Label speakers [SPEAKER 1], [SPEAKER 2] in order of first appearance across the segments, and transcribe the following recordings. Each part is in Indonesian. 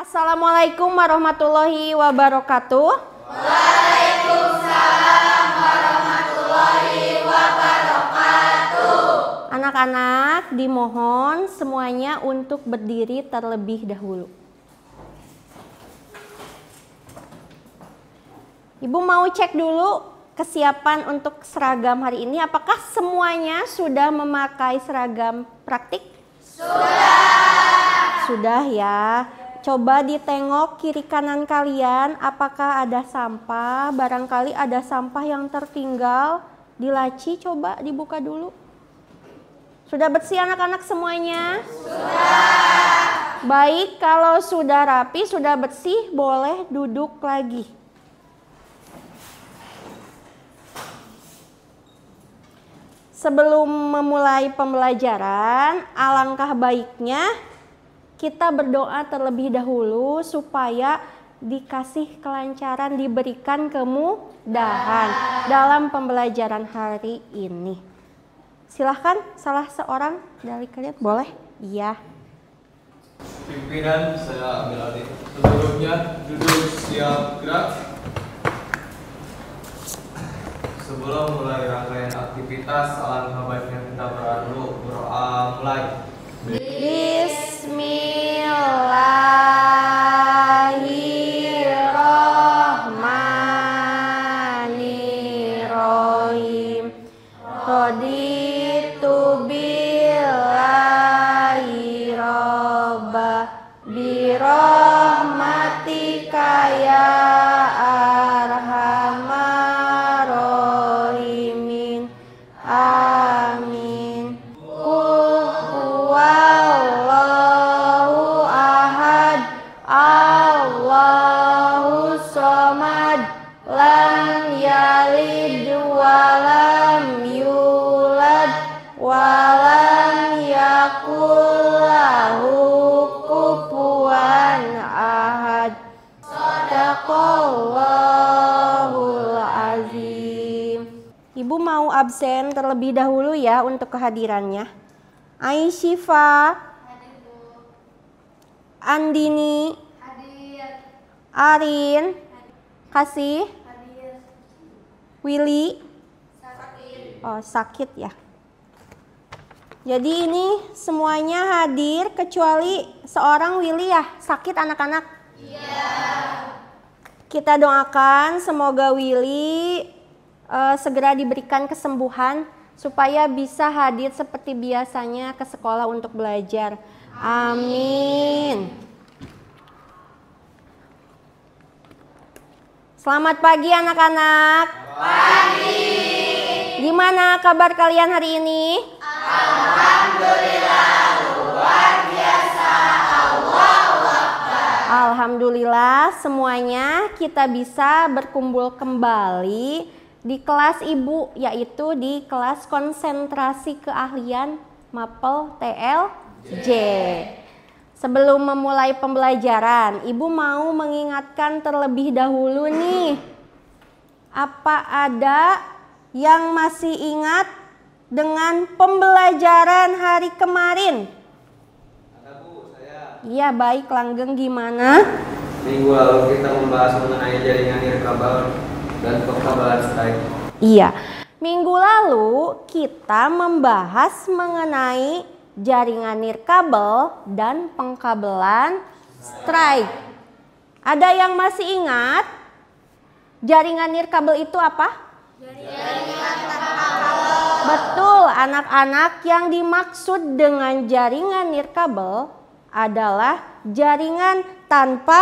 [SPEAKER 1] Assalamualaikum warahmatullahi wabarakatuh.
[SPEAKER 2] Waalaikumsalam warahmatullahi wabarakatuh.
[SPEAKER 1] Anak-anak dimohon semuanya untuk berdiri terlebih dahulu. Ibu mau cek dulu kesiapan untuk seragam hari ini. Apakah semuanya sudah memakai seragam praktik? Sudah ya. Coba ditengok kiri kanan kalian, apakah ada sampah? Barangkali ada sampah yang tertinggal di laci, coba dibuka dulu. Sudah bersih anak-anak semuanya? Sudah. Baik, kalau sudah rapi, sudah bersih, boleh duduk lagi. Sebelum memulai pembelajaran, alangkah baiknya kita berdoa terlebih dahulu supaya dikasih kelancaran, diberikan kemudahan dalam pembelajaran hari ini. Silahkan salah seorang dari kalian, boleh? Iya.
[SPEAKER 3] Pimpinan, saya ambil alih. Sebelumnya duduk siap gerak. Sebelum mulai rangkaian aktivitas, alangkah baiknya kita berdoa dulu. Berdoa mulai.
[SPEAKER 1] Bismillahirrahmanirrahim. Raditu billahi robba birahmatika ya arhamar rahimin. Amin. Qul huwallahu ahad, Allahu somad, lam yalid walam yulad walam yakul lahu kufuwan ahad. Shadaqallahul azim. Ibu mau absen terlebih dahulu ya untuk kehadirannya. Aisyifa, Andini, Arin, Kasih, Willy, oh sakit ya. Jadi ini semuanya hadir kecuali seorang Willy ya, sakit anak-anak? Iya. Kita doakan semoga Willy segera diberikan kesembuhan supaya bisa hadir seperti biasanya ke sekolah untuk belajar. Amin. Selamat pagi anak-anak. Pagi. Gimana kabar kalian hari ini?
[SPEAKER 2] Alhamdulillah luar biasa. Allahu Akbar.
[SPEAKER 1] Alhamdulillah semuanya kita bisa berkumpul kembali di kelas ibu, yaitu di kelas konsentrasi keahlian Mapel TLJ. Sebelum memulai pembelajaran, ibu mau mengingatkan terlebih dahulu nih. Apa ada yang masih ingat dengan pembelajaran hari kemarin?
[SPEAKER 3] Ada Bu, saya.
[SPEAKER 1] Iya baik, Langgeng gimana?
[SPEAKER 3] Minggu lalu kita membahas mengenai jaringan nirkabel dan pengkabelan strike.
[SPEAKER 1] Iya, minggu lalu kita membahas mengenai jaringan nirkabel dan pengkabelan strike. Ada yang masih ingat jaringan nirkabel itu apa?
[SPEAKER 2] Jaringan tanpa kabel.
[SPEAKER 1] Betul, anak-anak, yang dimaksud dengan jaringan nirkabel adalah jaringan tanpa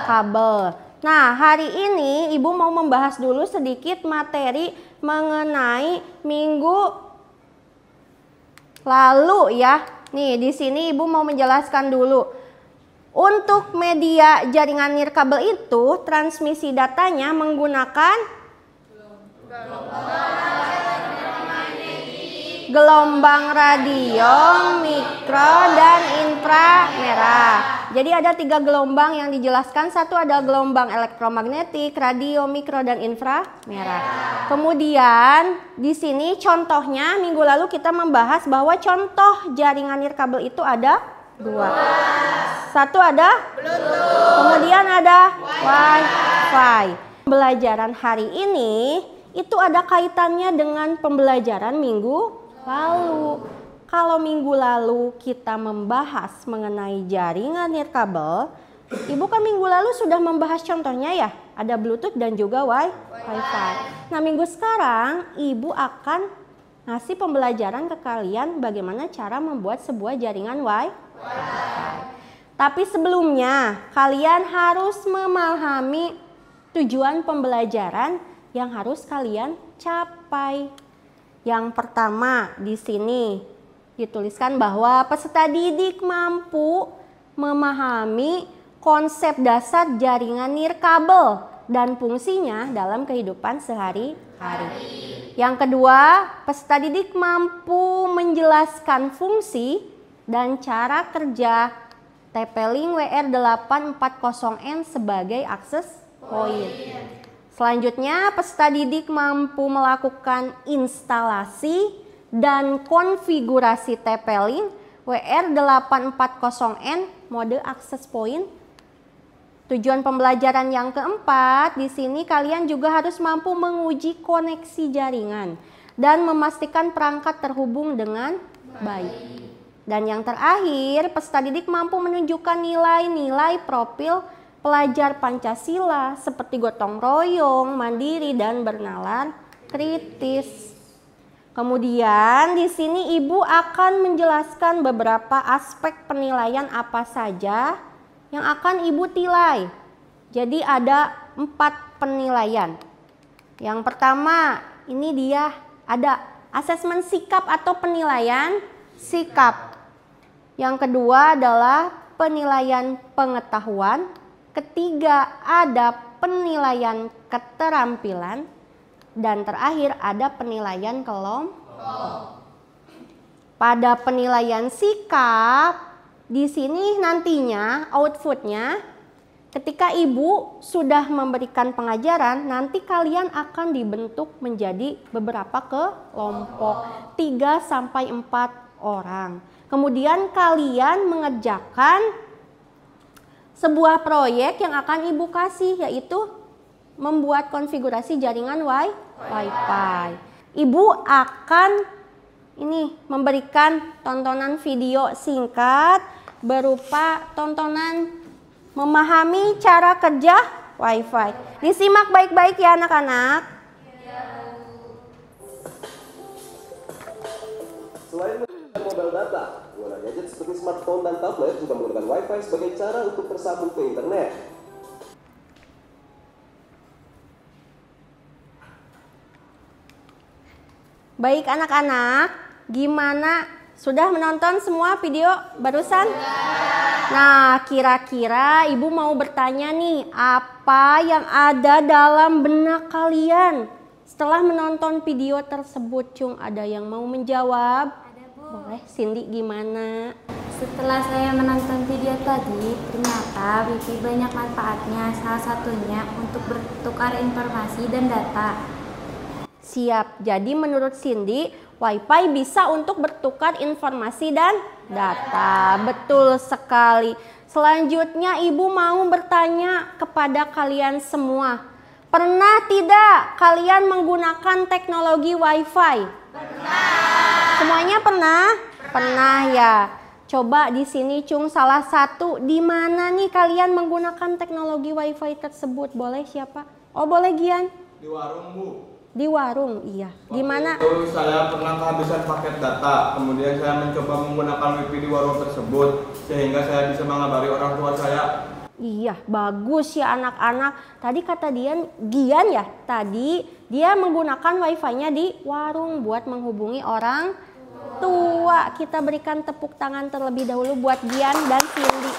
[SPEAKER 1] kabel. Nah, hari ini ibu mau membahas dulu sedikit materi mengenai minggu lalu ya. Nih, di sini ibu mau menjelaskan dulu. Untuk media jaringan nirkabel itu transmisi datanya menggunakan gelombang radio, mikro, dan inframerah. Jadi ada 3 gelombang yang dijelaskan. Satu ada gelombang elektromagnetik, radio, mikro, dan inframerah. Kemudian di sini contohnya minggu lalu kita membahas bahwa contoh jaringan nirkabel itu ada 2. Satu ada Bluetooth. Kemudian ada Wi-Fi. Pembelajaran hari ini itu ada kaitannya dengan pembelajaran minggu lalu. Kalau minggu lalu kita membahas mengenai jaringan nirkabel, Ibu kan minggu lalu sudah membahas contohnya ya, ada Bluetooth dan juga Wi-Fi. Nah, minggu sekarang Ibu akan ngasih pembelajaran ke kalian bagaimana cara membuat sebuah jaringan Wi-Fi. Tapi sebelumnya kalian harus memahami tujuan pembelajaran yang harus kalian capai. Yang pertama di sini dituliskan bahwa peserta didik mampu memahami konsep dasar jaringan nirkabel dan fungsinya dalam kehidupan sehari-hari. Yang kedua, peserta didik mampu menjelaskan fungsi dan cara kerja TP-Link WR840N sebagai akses point. Selanjutnya, peserta didik mampu melakukan instalasi dan konfigurasi TP-Link WR840N mode access point. Tujuan pembelajaran yang keempat, di sini kalian juga harus mampu menguji koneksi jaringan dan memastikan perangkat terhubung dengan baik. Dan yang terakhir, peserta didik mampu menunjukkan nilai-nilai profil pelajar Pancasila seperti gotong royong, mandiri, dan bernalar kritis. Kemudian di sini Ibu akan menjelaskan beberapa aspek penilaian apa saja yang akan Ibu tilai. Jadi ada 4 penilaian. Yang pertama, ini dia ada asesmen sikap atau penilaian sikap. Yang kedua adalah penilaian pengetahuan. Ketiga ada penilaian keterampilan. Dan terakhir ada penilaian kelompok. Pada penilaian sikap, di sini nantinya outputnya ketika Ibu sudah memberikan pengajaran, nanti kalian akan dibentuk menjadi beberapa kelompok 3 sampai 4 orang. Kemudian kalian mengerjakan sebuah proyek yang akan Ibu kasih, yaitu membuat konfigurasi jaringan Wi-Fi. Ibu akan memberikan tontonan video singkat berupa tontonan memahami cara kerja Wi-Fi. Disimak baik-baik ya anak-anak.
[SPEAKER 4] Selain menggunakan mobile data, pengguna gadget seperti smartphone dan tablet juga menggunakan Wi-Fi sebagai cara untuk bersambung ke internet.
[SPEAKER 1] Baik anak-anak, gimana? Sudah menonton semua video barusan? Nah, kira-kira Ibu mau bertanya nih, apa yang ada dalam benak kalian setelah menonton video tersebut? Cung, ada yang mau menjawab?
[SPEAKER 2] Ada, Bu.
[SPEAKER 1] Boleh, Cindy gimana?
[SPEAKER 2] Setelah saya menonton video tadi, ternyata Wi-Fi banyak manfaatnya. Salah satunya untuk bertukar informasi dan data.
[SPEAKER 1] Siap, jadi menurut Cindy, Wi-Fi bisa untuk bertukar informasi dan data. Betul sekali. Selanjutnya Ibu mau bertanya kepada kalian semua. Pernah tidak kalian menggunakan teknologi Wi-Fi? Pernah. Semuanya pernah? Pernah ya. Coba di sini Cung salah satu, di mana nih kalian menggunakan teknologi Wi-Fi tersebut? Boleh siapa? Oh, boleh Gian.
[SPEAKER 3] Di warung, Bu.
[SPEAKER 1] Di warung, iya. Gimana?
[SPEAKER 3] Waktu itu saya pernah kehabisan paket data, kemudian saya mencoba menggunakan Wi-Fi di warung tersebut, sehingga saya bisa mengabari orang tua saya.
[SPEAKER 1] Iya, bagus ya anak-anak. Tadi kata Gian ya, tadi dia menggunakan Wi-Fi-nya di warung buat menghubungi orang tua. Kita berikan tepuk tangan terlebih dahulu buat Gian dan Cindy.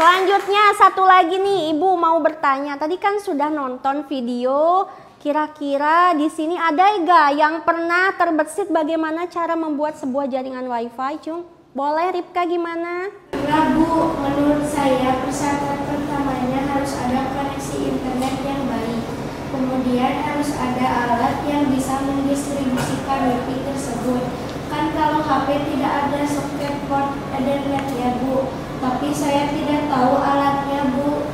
[SPEAKER 1] Selanjutnya satu lagi nih, Ibu mau bertanya. Tadi kan sudah nonton video. Kira-kira di sini ada nggak yang pernah terbersit bagaimana cara membuat sebuah jaringan Wi-Fi, Cung? Boleh, Ripka gimana?
[SPEAKER 5] Nah Bu, menurut saya persyaratan pertamanya harus ada koneksi internet yang baik. Kemudian harus ada alat yang bisa mendistribusikan Wi-Fi tersebut. Kan kalau HP tidak ada soket port Ethernet ya Bu, tapi saya tidak tahu alatnya Bu.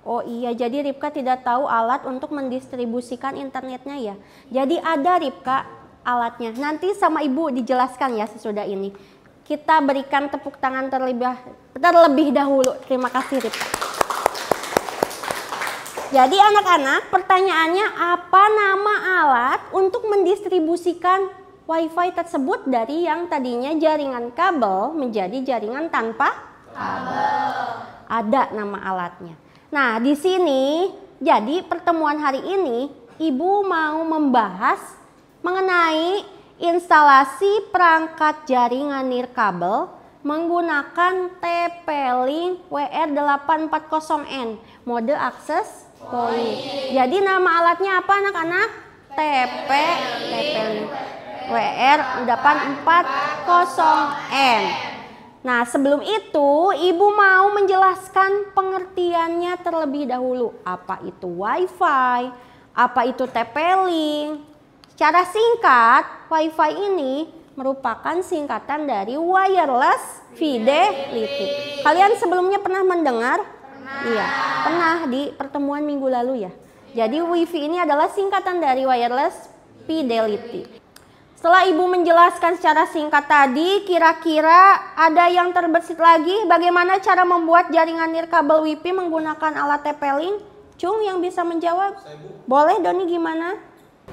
[SPEAKER 1] Oh iya, jadi Ripka tidak tahu alat untuk mendistribusikan internetnya ya. Jadi ada Ripka alatnya. Nanti sama Ibu dijelaskan ya sesudah ini. Kita berikan tepuk tangan terlebih dahulu. Terima kasih Ripka. Jadi anak-anak, pertanyaannya apa nama alat untuk mendistribusikan Wi-Fi tersebut dari yang tadinya jaringan kabel menjadi jaringan tanpa kabel? Ada nama alatnya. Nah, di sini jadi pertemuan hari ini Ibu mau membahas mengenai instalasi perangkat jaringan nirkabel menggunakan TP-Link WR840N mode akses point. Jadi nama alatnya apa anak-anak? TP-Link WR840N. Nah, sebelum itu Ibu mau menjelaskan pengertiannya terlebih dahulu. Apa itu Wi-Fi? Apa itu TP-Link? Secara singkat, Wi-Fi ini merupakan singkatan dari Wireless Fidelity. Kalian sebelumnya pernah mendengar? Iya, pernah di pertemuan minggu lalu ya. Jadi Wi-Fi ini adalah singkatan dari Wireless Fidelity. Setelah Ibu menjelaskan secara singkat tadi, kira-kira ada yang terbesit lagi bagaimana cara membuat jaringan nirkabel Wi-Fi menggunakan alat TP-Link? Cung yang bisa menjawab? Boleh, Doni gimana?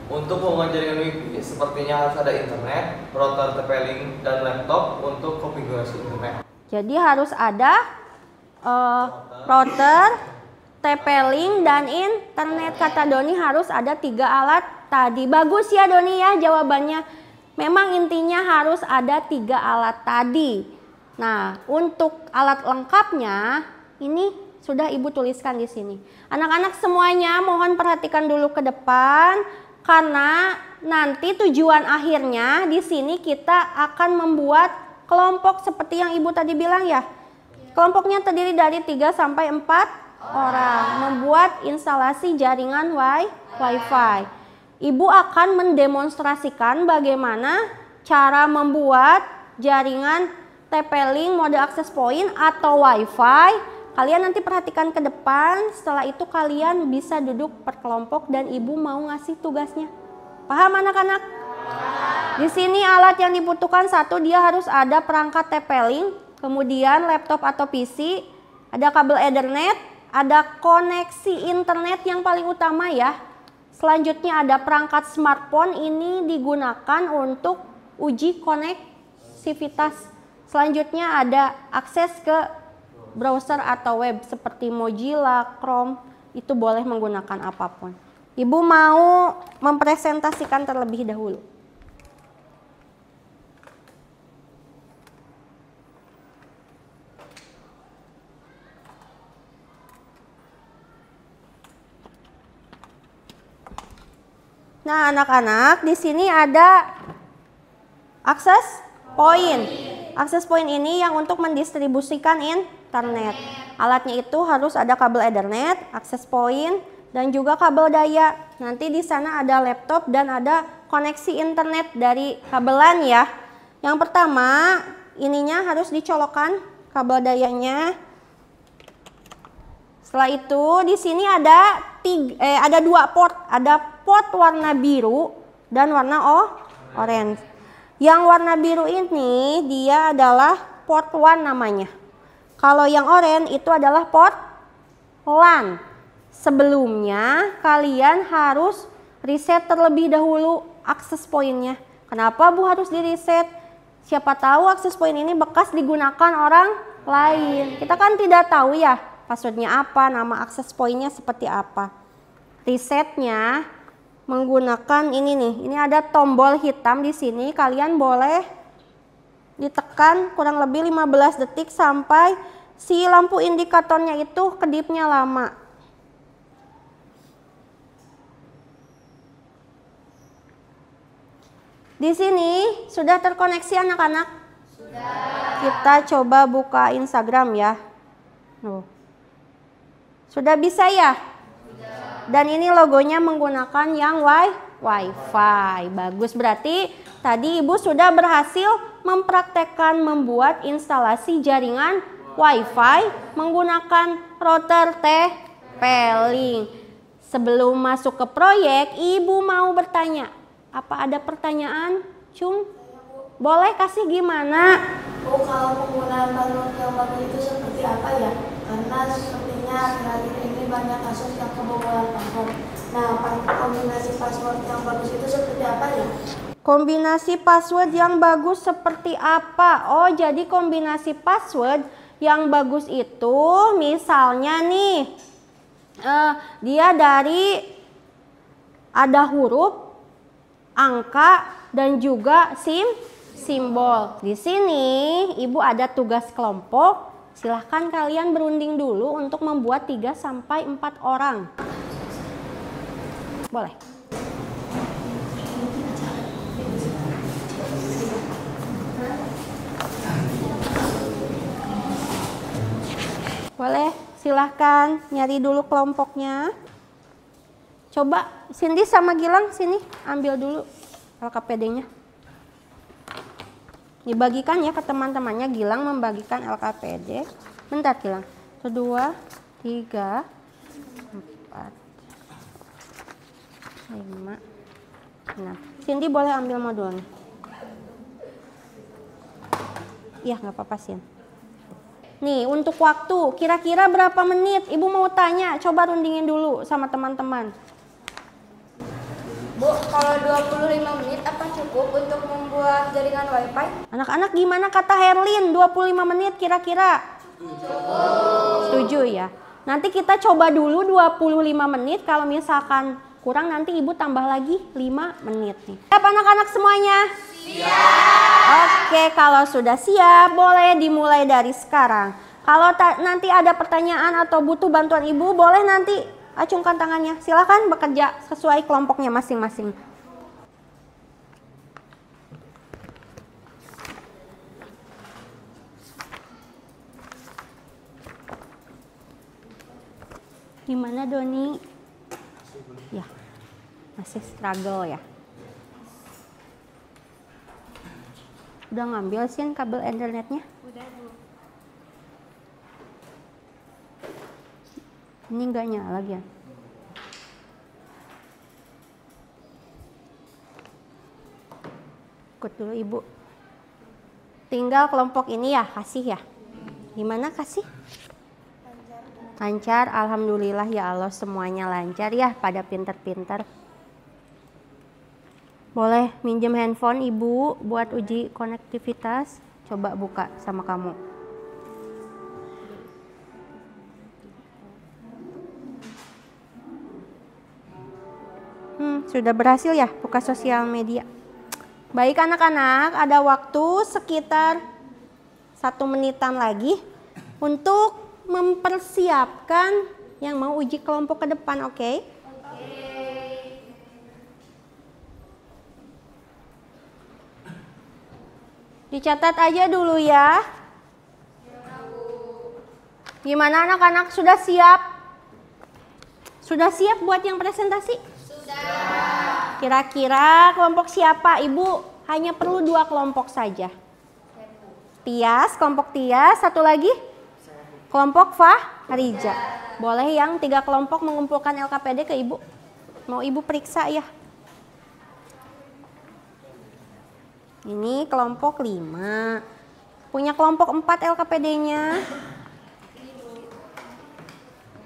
[SPEAKER 3] Untuk hubungan jaringan Wi-Fi sepertinya harus ada internet, router TP-Link, dan laptop untuk konfigurasi internet.
[SPEAKER 1] Jadi harus ada router, TP-Link, dan internet. Kata Doni harus ada 3 alat tadi. Bagus ya Doni ya jawabannya. Memang intinya harus ada 3 alat tadi. Nah, untuk alat lengkapnya ini sudah Ibu tuliskan di sini. Anak-anak semuanya mohon perhatikan dulu ke depan karena nanti tujuan akhirnya di sini kita akan membuat kelompok seperti yang Ibu tadi bilang ya. Kelompoknya terdiri dari 3 sampai 4 orang membuat instalasi jaringan Wi-Fi. Ibu akan mendemonstrasikan bagaimana cara membuat jaringan TP-Link mode access point atau Wi-Fi. Kalian nanti perhatikan ke depan, setelah itu kalian bisa duduk per kelompok dan Ibu mau ngasih tugasnya. Paham anak-anak? Di sini alat yang dibutuhkan satu, dia harus ada perangkat TP-Link, kemudian laptop atau PC, ada kabel Ethernet, ada koneksi internet yang paling utama ya. Selanjutnya ada perangkat smartphone, ini digunakan untuk uji koneksivitas. Selanjutnya ada akses ke browser atau web seperti Mozilla, Chrome, itu boleh menggunakan apapun. Ibu mau mempresentasikan terlebih dahulu. Nah, anak-anak, di sini ada akses point. Akses point ini yang untuk mendistribusikan internet. Alatnya itu harus ada kabel Ethernet, akses point, dan juga kabel daya. Nanti di sana ada laptop dan ada koneksi internet dari kabelan ya. Yang pertama, ininya harus dicolokkan kabel dayanya. Setelah itu di sini ada 2 port, ada port warna biru dan warna orange. Yang warna biru ini dia adalah port 1 namanya. Kalau yang orange itu adalah port LAN. Sebelumnya kalian harus reset terlebih dahulu akses pointnya. Kenapa Bu harus di reset? Siapa tahu akses point ini bekas digunakan orang lain. Kita kan tidak tahu ya passwordnya apa, nama akses pointnya seperti apa. Resetnya menggunakan ini nih. Ini ada tombol hitam di sini. Kalian boleh ditekan kurang lebih 15 detik sampai si lampu indikatornya itu kedipnya lama. Di sini sudah terkoneksi anak-anak? Sudah. Kita coba buka Instagram ya. Sudah bisa ya? Dan ini logonya menggunakan yang WiFi. Bagus, berarti tadi Ibu sudah berhasil mempraktekkan membuat instalasi jaringan WiFi menggunakan router TP-Link. Sebelum masuk ke proyek, Ibu mau bertanya. Apa ada pertanyaan, Cung? Boleh kasih gimana?
[SPEAKER 5] Bu, kalau penggunaan password yang bagus itu seperti apa ya? Karena sepertinya akhir-akhir ini banyak kasus yang kebobolan password. Nah, kombinasi password yang bagus itu seperti apa ya?
[SPEAKER 1] Kombinasi password yang bagus seperti apa? Oh, jadi kombinasi password yang bagus itu misalnya nih, dia dari ada huruf, angka, dan juga simbol. Di sini Ibu ada tugas kelompok. Silahkan kalian berunding dulu untuk membuat 3 sampai 4 orang. Boleh. Boleh, silahkan nyari dulu kelompoknya. Coba Cindy sama Gilang sini, ambil dulu LKPD-nya. Dibagikan ya ke teman-temannya. Gilang membagikan LKPD. Bentar Gilang. 1, 2, 3, 4, 5, 6. Cindy boleh ambil modulnya. Iya, nggak apa-apa Sin. Nih, untuk waktu, kira-kira berapa menit? Ibu mau tanya, coba rundingin dulu sama teman-teman.
[SPEAKER 2] Bu, kalau 25 menit apa cukup untuk membuat jaringan WiFi?
[SPEAKER 1] Anak-anak gimana kata Herlin? 25 menit kira-kira? Setuju ya? Nanti kita coba dulu 25 menit, kalau misalkan kurang nanti Ibu tambah lagi 5 menit nih. Siap anak-anak semuanya? Siap! Oke, kalau sudah siap boleh dimulai dari sekarang. Kalau nanti ada pertanyaan atau butuh bantuan Ibu, boleh nanti acungkan tangannya. Silakan bekerja sesuai kelompoknya masing-masing. Gimana Doni? Ya, masih struggle ya. Udah ngambil Sin kabel internetnya?
[SPEAKER 2] Udah, Bu.
[SPEAKER 1] Ini nggak nyala lagi ya? Ikut dulu Ibu. Tinggal kelompok ini ya, kasih ya. Gimana kasih? Lancar, alhamdulillah ya Allah, semuanya lancar ya, pada pinter-pinter. Boleh minjem handphone Ibu buat uji konektivitas. Coba buka sama kamu. Sudah berhasil ya buka sosial media. Baik anak-anak, ada waktu sekitar 1 menitan lagi untuk mempersiapkan yang mau uji kelompok ke depan, oke? Dicatat aja dulu ya. Gimana anak-anak, sudah siap? Sudah siap buat yang presentasi? Sudah. Kira-kira kelompok siapa? Ibu hanya perlu 2 kelompok saja. Tias, kelompok Tias, satu lagi? Kelompok Fahrija. Boleh yang 3 kelompok mengumpulkan LKPD ke Ibu? Mau Ibu periksa ya? Ini kelompok 5. Punya kelompok 4 LKPD-nya.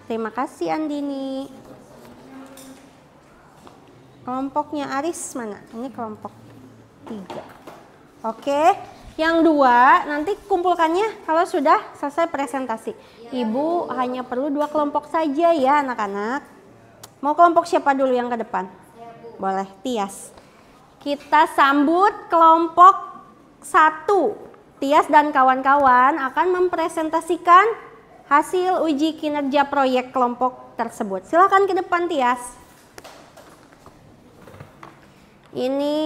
[SPEAKER 1] Terima kasih Andini. Kelompoknya Aris mana? Ini kelompok 3. Oke. Yang 2 nanti kumpulkannya kalau sudah selesai presentasi. Ibu hanya perlu 2 kelompok saja ya anak-anak. Mau kelompok siapa dulu yang ke depan? Boleh, Tias. Kita sambut kelompok 1. Tias dan kawan-kawan akan mempresentasikan hasil uji kinerja proyek kelompok tersebut. Silakan ke depan Tias. Ini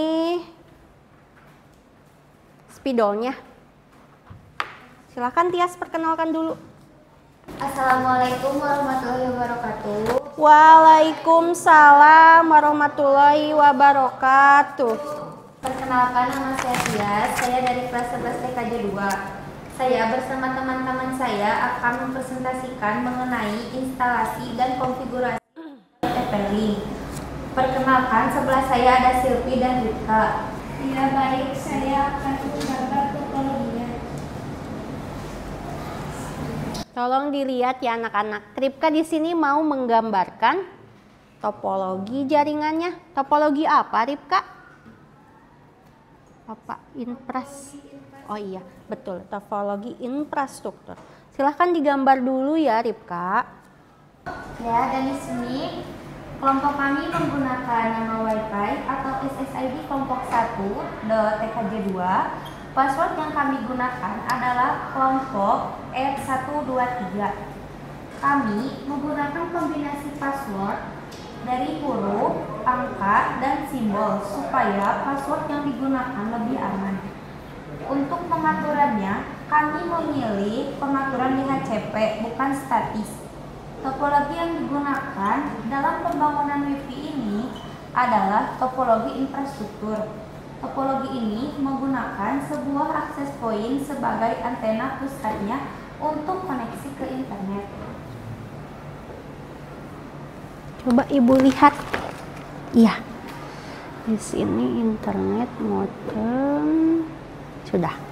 [SPEAKER 1] spidolnya. Silakan Tias perkenalkan dulu.
[SPEAKER 2] Assalamualaikum warahmatullahi wabarakatuh.
[SPEAKER 1] Waalaikumsalam warahmatullahi wabarakatuh.
[SPEAKER 2] Perkenalkan, nama saya Tias, saya dari kelas 11 TKJ 2. Saya bersama teman-teman saya akan mempresentasikan mengenai instalasi dan konfigurasi TP-Link. Perkenalkan, sebelah saya ada Silvi dan Rika.
[SPEAKER 5] Iya baik, saya akan menggambar topologinya.
[SPEAKER 1] Tolong dilihat ya anak-anak. Ripka di sini mau menggambarkan topologi jaringannya. Topologi apa, Ripka? Apa? Oh iya, betul. Topologi infrastruktur. Silahkan digambar dulu ya, Ripka.
[SPEAKER 2] Ya, dan di sini kelompok kami menggunakan nama Wi-Fi atau SSID kelompok 1.TKJ 2. Password yang kami gunakan adalah kelompok R123. Kami menggunakan kombinasi password dari huruf, angka, dan simbol supaya password yang digunakan lebih aman. Untuk pengaturannya, kami memilih pengaturan DHCP, bukan statis. Topologi yang digunakan dalam pembangunan Wi-Fi ini adalah topologi infrastruktur. Topologi ini menggunakan sebuah akses point sebagai antena pusatnya untuk koneksi ke internet.
[SPEAKER 1] Coba Ibu lihat. Iya. Di sini internet modem sudah.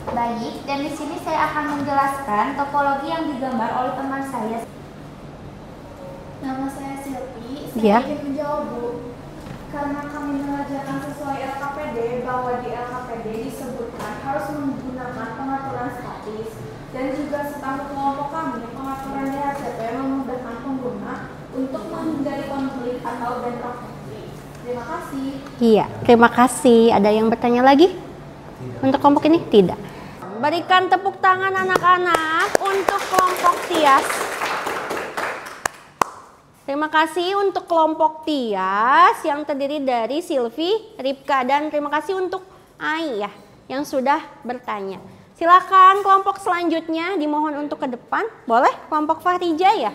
[SPEAKER 2] Baik, dan di sini saya akan menjelaskan topologi yang digambar oleh teman saya.
[SPEAKER 5] Nama saya Silvi, saya
[SPEAKER 1] Iya.
[SPEAKER 5] ingin menjawab Bu. Karena kami mengajarkan sesuai LKPD bahwa di LKPD disebutkan harus menggunakan pengaturan statis. Dan juga setahu kelompok kami, pengaturan DHCP memudahkan pengguna untuk menghindari konflik atau bentrok konflik. Terima kasih.
[SPEAKER 1] Iya, terima kasih. Ada yang bertanya lagi? Untuk kelompok ini? Tidak. Berikan tepuk tangan anak-anak untuk kelompok Tias. Terima kasih untuk kelompok Tias yang terdiri dari Silvi, Ripka, dan terima kasih untuk Ai ya yang sudah bertanya. Silakan kelompok selanjutnya dimohon untuk ke depan. Boleh kelompok Fahrija ya?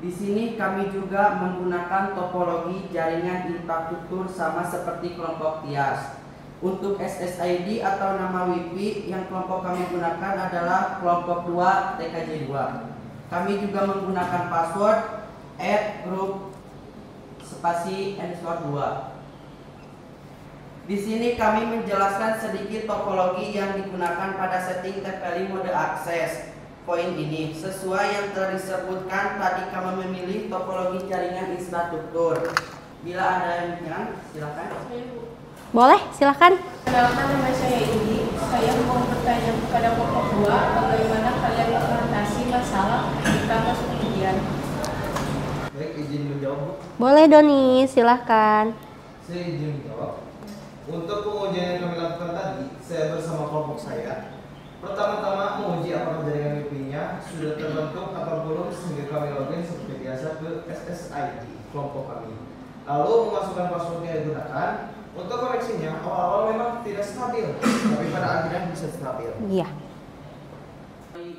[SPEAKER 6] Di sini kami juga menggunakan topologi jaringan infrastruktur sama seperti kelompok Tias. Untuk SSID atau nama Wi-Fi yang kelompok kami gunakan adalah kelompok 2 TKJ 2. Kami juga menggunakan password @group spasi _2. Di sini kami menjelaskan sedikit topologi yang digunakan pada setting TP-Link mode akses point ini. Sesuai yang telah disebutkan tadi, kami memilih topologi jaringan infrastruktur. Bila ada yang silakan.
[SPEAKER 1] Boleh, silakan.
[SPEAKER 7] Perkenalkan, nama saya Indi. Saya mau bertanya kepada kelompok 2, bagaimana kalian mengatasi masalah ketika masuk ujian?
[SPEAKER 3] Baik, izin menjawab Bu.
[SPEAKER 1] Boleh Doni, silahkan.
[SPEAKER 3] Saya izin menjawab. Untuk pengujian yang kami lakukan tadi, saya bersama kelompok saya pertama-tama menguji apakah jaringan Wi-Fi-nya sudah terbentuk atau belum, sehingga kami login seperti biasa ke SSID kelompok kami. Lalu memasukkan password yang digunakan. Untuk koneksinya awal-awal memang tidak stabil, tapi pada akhirnya bisa stabil.
[SPEAKER 1] Iya.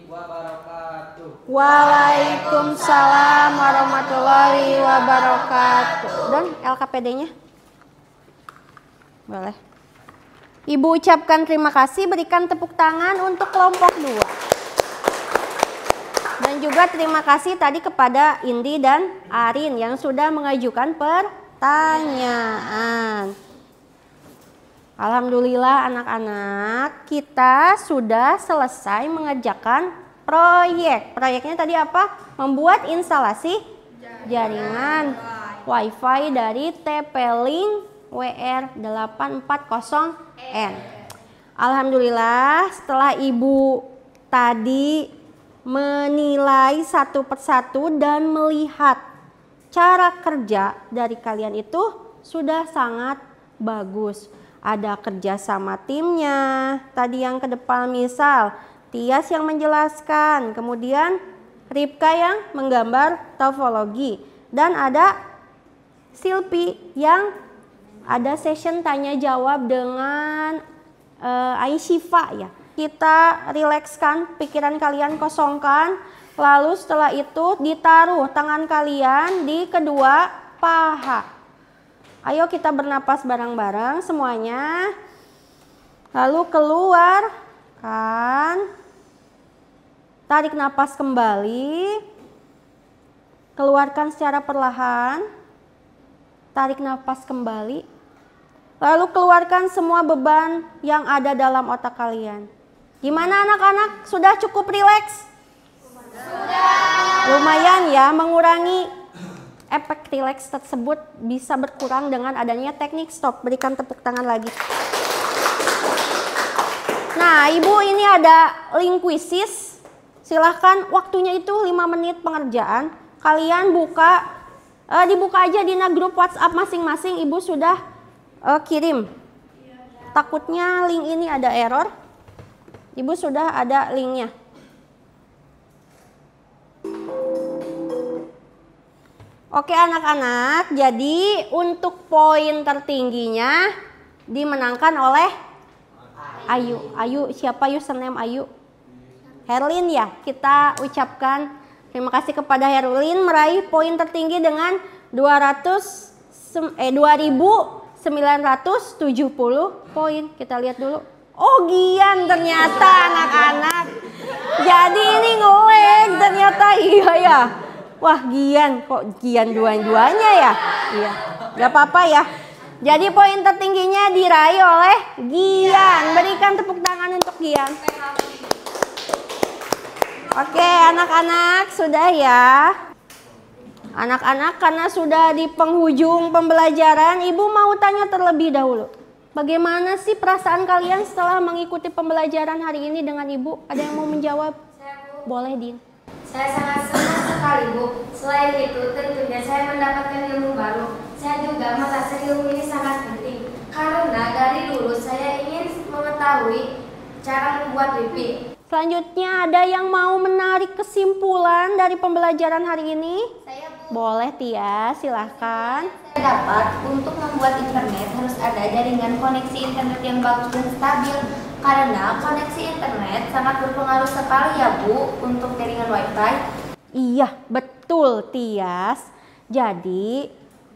[SPEAKER 6] Wabarakatuh.
[SPEAKER 1] Waalaikumsalam warahmatullahi wabarakatuh. Dan LKPD-nya? Boleh. Ibu ucapkan terima kasih, berikan tepuk tangan untuk kelompok 2. Dan juga terima kasih tadi kepada Indi dan Arin yang sudah mengajukan pertanyaan. Alhamdulillah anak-anak, kita sudah selesai mengerjakan proyek. Proyeknya tadi apa? Membuat instalasi jaringan Wi-Fi dari TP-Link WR840N. Alhamdulillah, setelah Ibu tadi menilai satu persatu dan melihat cara kerja dari kalian itu sudah sangat bagus. Ada kerja sama timnya. Tadi yang ke depan misal Tias yang menjelaskan, kemudian Ripka yang menggambar topologi, dan ada Silpi yang ada session tanya jawab dengan Aisyifa ya. Kita rilekskan pikiran kalian, kosongkan. Lalu setelah itu ditaruh tangan kalian di kedua paha. Ayo kita bernapas bareng-bareng semuanya. Lalu keluarkan. Tarik napas kembali. Keluarkan secara perlahan. Tarik napas kembali. Lalu keluarkan semua beban yang ada dalam otak kalian. Gimana anak-anak? Sudah cukup rileks? Sudah. Lumayan ya, mengurangi efek rileks tersebut bisa berkurang dengan adanya teknik stop. Berikan tepuk tangan lagi. Nah, Ibu ini ada link quizzes. Silahkan, waktunya itu 5 menit pengerjaan. Kalian dibuka aja di grup WhatsApp masing-masing. Ibu sudah kirim. Takutnya link ini ada error. Ibu sudah ada linknya. Oke anak-anak, jadi untuk poin tertingginya dimenangkan oleh Ayu. Ayu, siapa username Ayu? Herlin ya. Kita ucapkan terima kasih kepada Herlin meraih poin tertinggi dengan 2.970 poin. Kita lihat dulu. Oh, Gian ternyata anak-anak. Jadi ini nge-lag ternyata, iya ya. Wah, Gian, kok Gian dua-duanya ya? Iya, gak apa-apa ya. Jadi poin tertingginya diraih oleh Gian. Berikan tepuk tangan untuk Gian. Oke, anak-anak sudah ya. Anak-anak, karena sudah di penghujung pembelajaran, Ibu mau tanya terlebih dahulu. Bagaimana sih perasaan kalian setelah mengikuti pembelajaran hari ini dengan Ibu? Ada yang mau menjawab? Boleh, Din.
[SPEAKER 2] Saya sangat senang sekali, Bu. Selain itu, tentunya saya mendapatkan ilmu baru. Saya juga merasa ilmu ini sangat penting. Karena dari dulu saya ingin mengetahui cara membuat WIPI.
[SPEAKER 1] Selanjutnya ada yang mau menarik kesimpulan dari pembelajaran hari ini?
[SPEAKER 2] Saya, Bu.
[SPEAKER 1] Boleh, Tia. Silahkan.
[SPEAKER 2] Saya dapat untuk membuat internet harus ada jaringan koneksi internet yang bagus dan stabil. Karena koneksi internet sangat berpengaruh sekali ya Bu untuk jaringan WiFi.
[SPEAKER 1] Iya, betul Tias. Jadi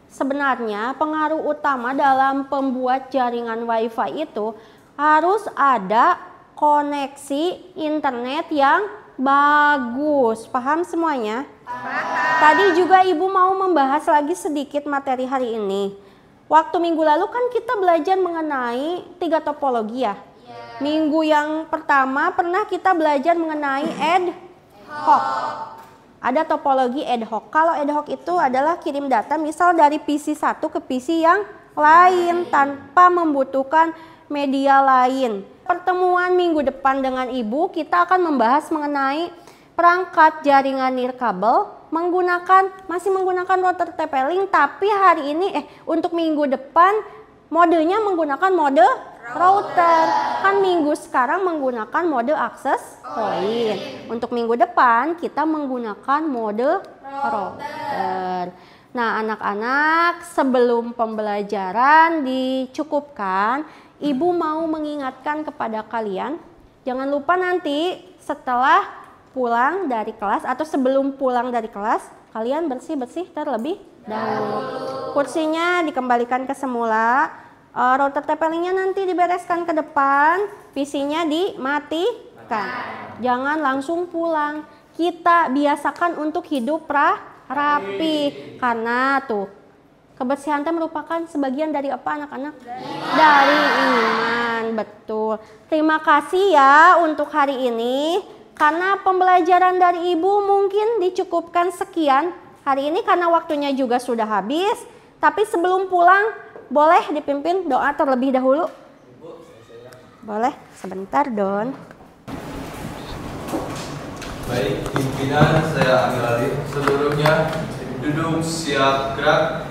[SPEAKER 1] sebenarnya pengaruh utama dalam pembuat jaringan WiFi itu harus ada koneksi internet yang bagus. Paham semuanya? Paham. Tadi juga Ibu mau membahas lagi sedikit materi hari ini. Waktu minggu lalu kan kita belajar mengenai 3 topologi ya. Minggu yang pertama pernah kita belajar mengenai ad hoc. Ada topologi ad hoc. Kalau ad hoc itu adalah kirim data misal dari PC satu ke PC yang lain tanpa membutuhkan media lain. Pertemuan minggu depan dengan Ibu kita akan membahas mengenai perangkat jaringan nirkabel masih menggunakan router TP-Link, tapi hari ini untuk minggu depan modenya menggunakan mode router. Kan minggu sekarang menggunakan mode access point. Untuk minggu depan kita menggunakan mode router. Nah anak-anak, sebelum pembelajaran dicukupkan, Ibu mau mengingatkan kepada kalian, jangan lupa nanti setelah pulang dari kelas atau sebelum pulang dari kelas, kalian bersih-bersih terlebih dahulu. Kursinya dikembalikan ke semula. Router TP-Link-nya nanti dibereskan ke depan, PC-nya dimatikan. Jangan langsung pulang. Kita biasakan untuk hidup rapi. Karena tuh, kebersihan itu merupakan sebagian dari apa anak-anak? Dari iman, betul. Terima kasih ya untuk hari ini. Karena pembelajaran dari Ibu mungkin dicukupkan sekian hari ini karena waktunya juga sudah habis. Tapi sebelum pulang, boleh dipimpin doa terlebih dahulu? Boleh, sebentar Don.
[SPEAKER 8] Baik, pimpinan saya ambil alih. Seluruhnya duduk siap gerak.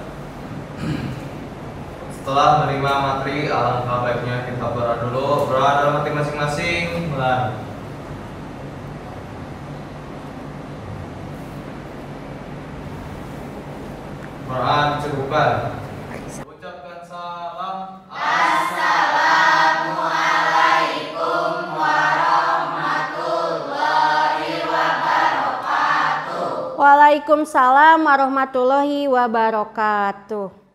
[SPEAKER 8] Setelah menerima materi, alangkah baiknya kita berdoa dulu. Berdoa dalam hati masing-masing. Mulai. Quran cukupkan. Ucapkan salam.
[SPEAKER 2] Assalamualaikum warahmatullahi wabarakatuh.
[SPEAKER 1] Waalaikumsalam warahmatullahi wabarakatuh.